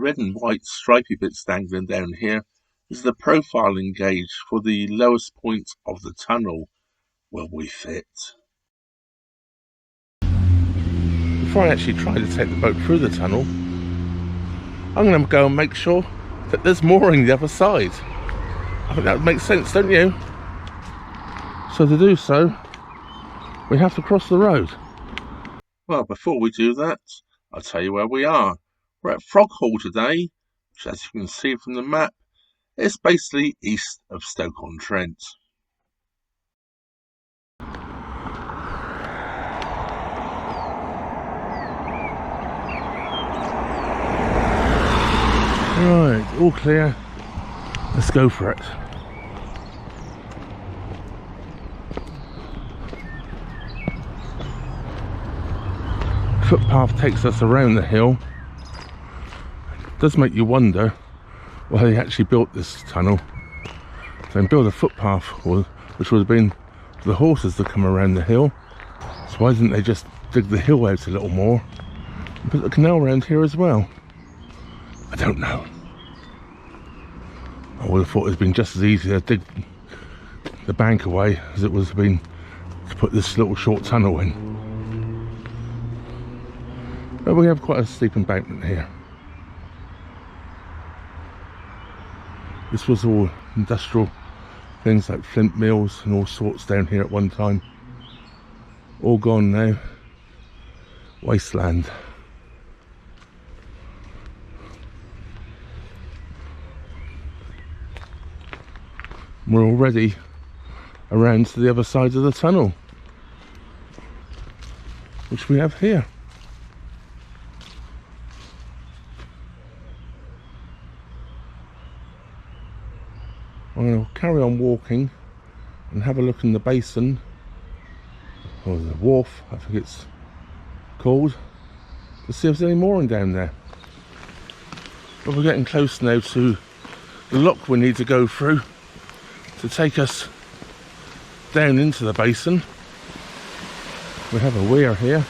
red and white stripy bits dangling down here is the profiling gauge for the lowest point of the tunnel where we fit. Before I actually try to take the boat through the tunnel, I'm going to go and make sure that there's mooring the other side. I think that would make sense, don't you? So to do so, we have to cross the road. Well, before we do that, I'll tell you where we are. We're at Froghall today, which, as you can see from the map, is basically east of Stoke-on-Trent. Right, all clear. Let's go for it. Footpath takes us around the hill. It does make you wonder why they actually built this tunnel. They built a footpath which would have been for the horses to come around the hill. So why didn't they just dig the hill out a little more and put the canal around here as well? I don't know. I would have thought it'd been just as easy to dig the bank away as it was been to put this little short tunnel in. But we have quite a steep embankment here. This was all industrial things like flint mills and all sorts down here at one time. All gone now. Wasteland. We're already around to the other side of the tunnel, which we have here. I'm going to carry on walking and have a look in the basin, or the wharf, I think it's called, to see if there's any mooring down there. But we're getting close now to the lock we need to go through to take us down into the basin. We have a weir here.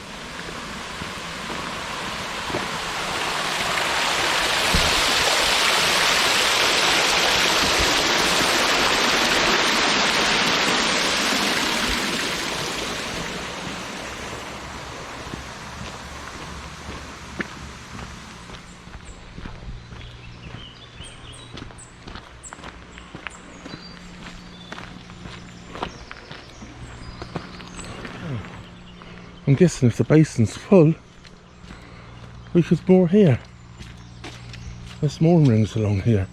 I'm guessing if the basin's full, we could moor here. There's mooring rings along here.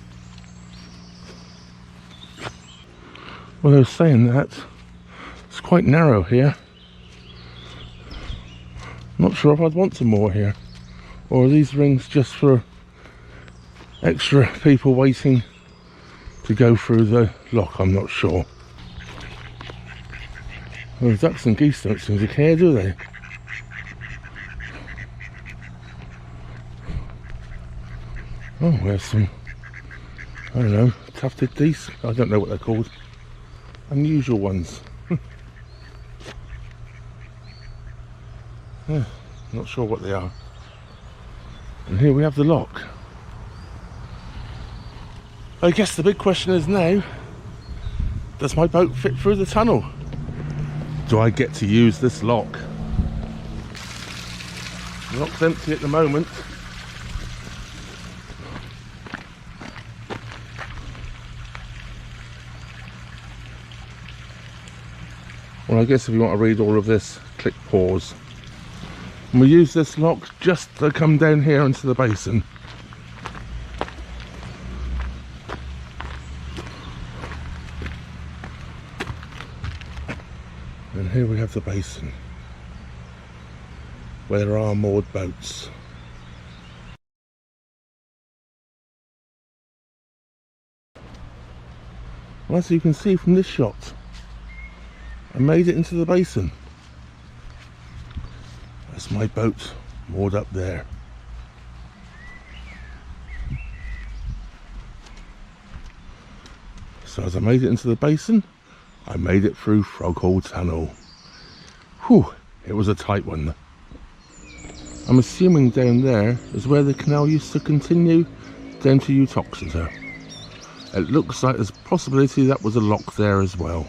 Well, I was saying that it's quite narrow here. Not sure if I'd want to moor here, or are these rings just for extra people waiting to go through the lock? I'm not sure. Well, the ducks and geese don't seem to care, do they? Oh, there's some, I don't know, tufted geese. I don't know what they're called. Unusual ones. Yeah, not sure what they are. And here we have the lock. I guess the big question is now, does my boat fit through the tunnel? Do I get to use this lock? The lock's empty at the moment. Well, I guess if you want to read all of this, click pause. And we use this lock just to come down here into the basin. And here we have the basin, where there are moored boats. Well, as you can see from this shot, I made it into the basin. That's my boat moored up there. So as I made it into the basin, I made it through Froghall Tunnel. Whew, it was a tight one. I'm assuming down there is where the canal used to continue down to Uttoxeter. It looks like there's a possibility that was a lock there as well.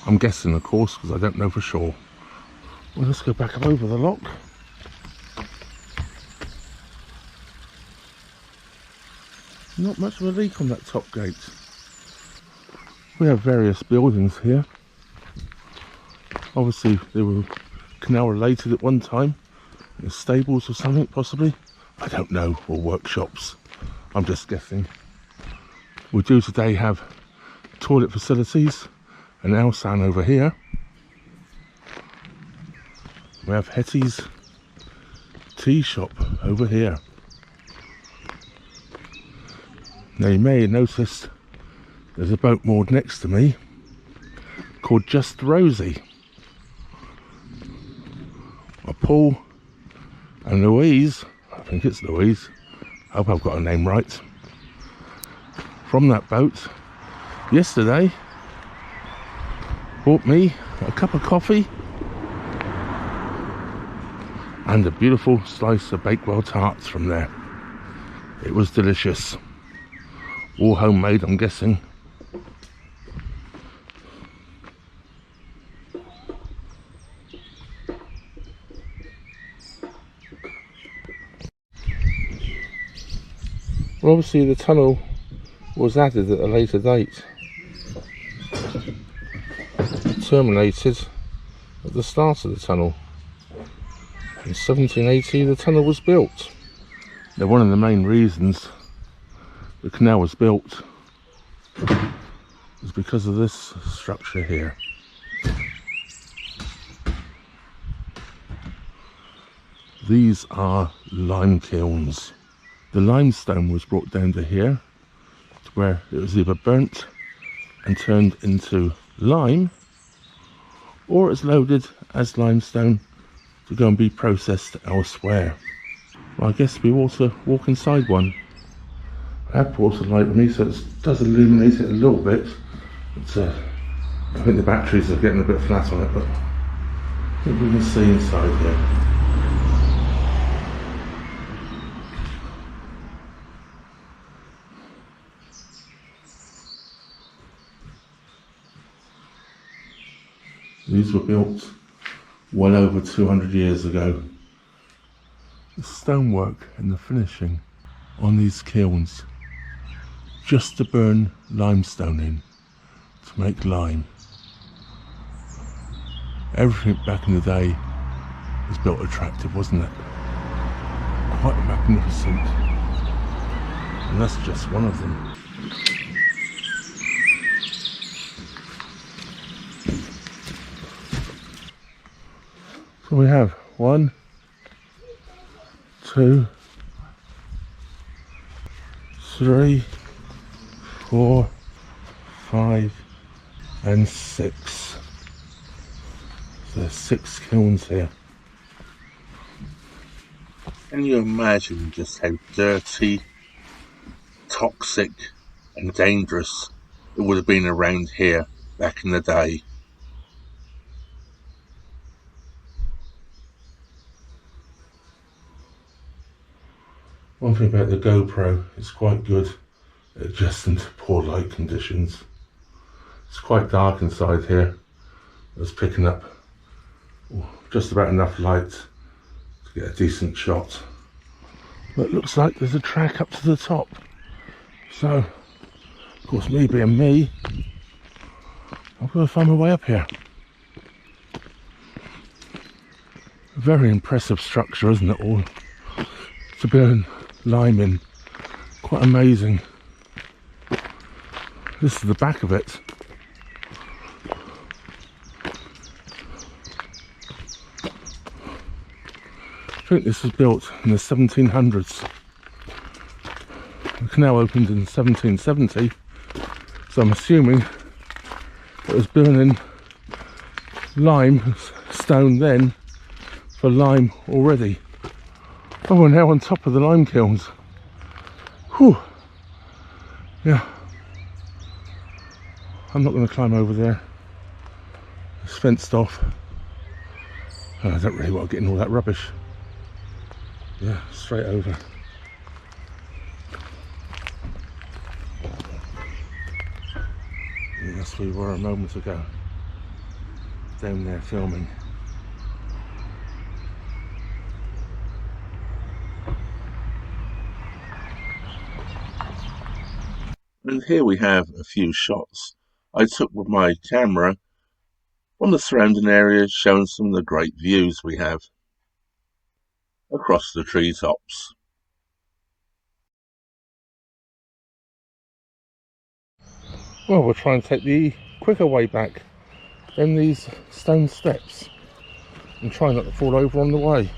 I'm guessing, of course, because I don't know for sure. Well, let's go back up over the lock. Not much of a leak on that top gate. We have various buildings here. Obviously they were canal related at one time. Stables or something possibly. I don't know, or workshops. I'm just guessing. We do today have toilet facilities and Alsan over here. We have Hetty's tea shop over here. Now you may have noticed there's a boat moored next to me called Just Rosie. Paul and Louise, I think it's Louise, I hope I've got her name right, from that boat yesterday bought me a cup of coffee and a beautiful slice of Bakewell tarts from there. It was delicious. All homemade, I'm guessing. Well, obviously the tunnel was added at a later date. It terminated at the start of the tunnel. In 1780 the tunnel was built. Now one of the main reasons the canal was built is because of this structure here. These are lime kilns. The limestone was brought down to here, to where it was either burnt and turned into lime, or it's loaded as limestone to go and be processed elsewhere. Well, I guess we also walk inside one. I have brought a light with me, so it does illuminate it a little bit. But, I think the batteries are getting a bit flat on it, but I think we can see inside here. These were built well over 200 years ago. The stonework and the finishing on these kilns, just to burn limestone in, to make lime. Everything back in the day was built attractive, wasn't it? Quite magnificent. And that's just one of them. So we have 1, 2, 3, 4, 5 and 6. So there's 6 kilns here. Can you imagine just how dirty, toxic and dangerous it would have been around here back in the day? One thing about the GoPro, it's quite good at adjusting to poor light conditions. It's quite dark inside here. It's picking up just about enough light to get a decent shot. But it looks like there's a track up to the top. So, of course, me being me, I've got to find my way up here. A very impressive structure, isn't it, all? To burn lime in. Quite amazing. This is the back of it. I think this was built in the 1700s. The canal opened in 1770, so I'm assuming it was burning lime stone then for lime already. Oh, we're now on top of the lime kilns. Whew. Yeah. I'm not going to climb over there. It's fenced off. I don't really want to get in all that rubbish. Yeah, straight over. Yes, we were a moment ago. Down there filming. And here we have a few shots I took with my camera from the surrounding area, showing some of the great views we have across the treetops. Well, we'll try and take the quicker way back than these stone steps and try not to fall over on the way.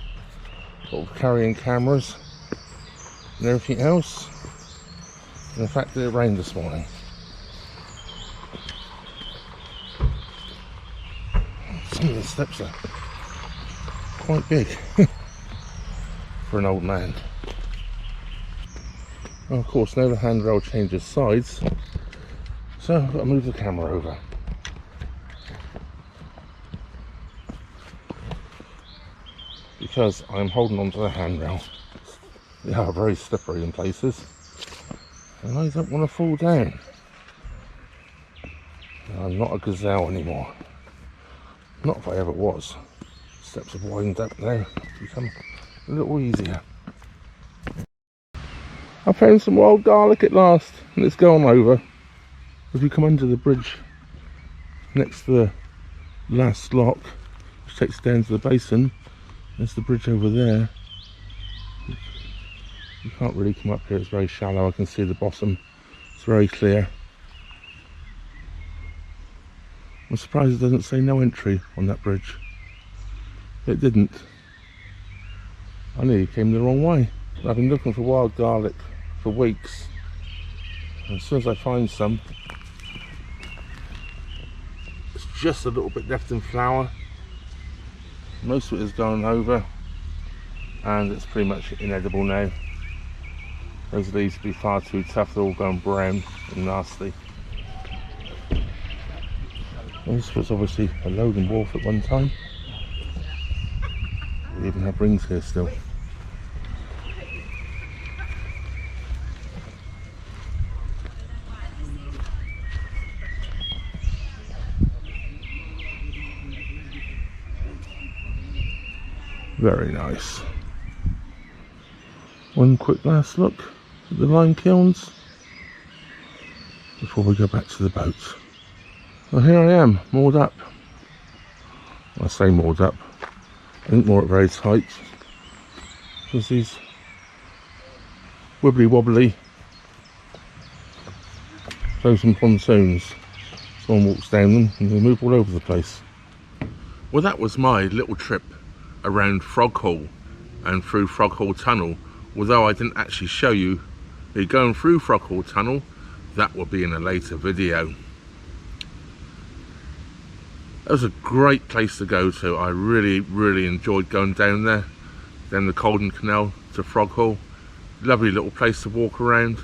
But we're carrying cameras and everything else, and the fact that it rained this morning. Some of the steps are quite big for an old man. And of course, now the handrail changes sides, so I've got to move the camera over. Because I'm holding onto the handrail. They are very slippery in places, and I don't want to fall down. I'm not a gazelle anymore. Not if I ever was. Steps have widened up now, become a little easier. I found some wild garlic at last, and it's gone over. If you come under the bridge next to the last lock, which takes you down to the basin, there's the bridge over there. You can't really come up here, it's very shallow. I can see the bottom, it's very clear. I'm surprised it doesn't say no entry on that bridge. It didn't. I nearly came the wrong way. I've been looking for wild garlic for weeks. And as soon as I find some, it's just a little bit left in flower. Most of it has gone over, and it's pretty much inedible now. Those leaves would be far too tough, they're all going brown and nasty. And this was obviously a loading wharf at one time. We even have rings here still. Very nice. One quick last look at the lime kilns before we go back to the boat. Well, here I am, moored up. I say moored up, I think more at various heights, because these wibbly wobbly floating pontoons, someone walks down them and they move all over the place. Well, that was my little trip around Froghall and through Froghall Tunnel. Although I didn't actually show you me going through Froghall Tunnel, that will be in a later video. That was a great place to go to. I really enjoyed going down there. Then the Caldon canal to Froghall. Lovely little place to walk around.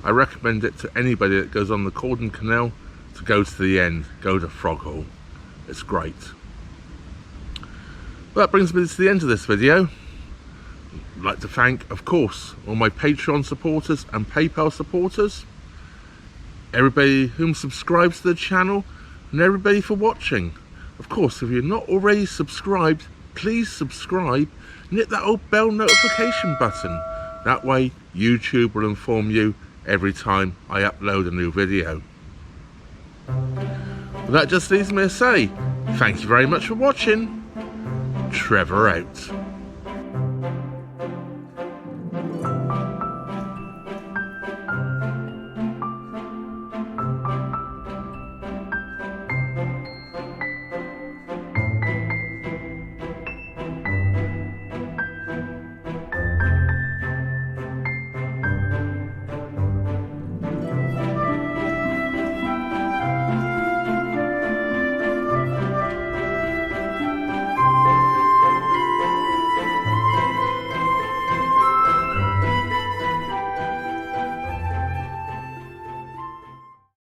I recommend it to anybody that goes on the Caldon canal to go to the end, go to Froghall. It's great. Well, that brings me to the end of this video. I'd like to thank, of course, all my Patreon supporters and PayPal supporters, everybody whom subscribes to the channel, and everybody for watching. Of course, if you're not already subscribed, please subscribe and hit that old bell notification button. That way YouTube will inform you every time I upload a new video. Well, that just leaves me to say thank you very much for watching. Trevor out.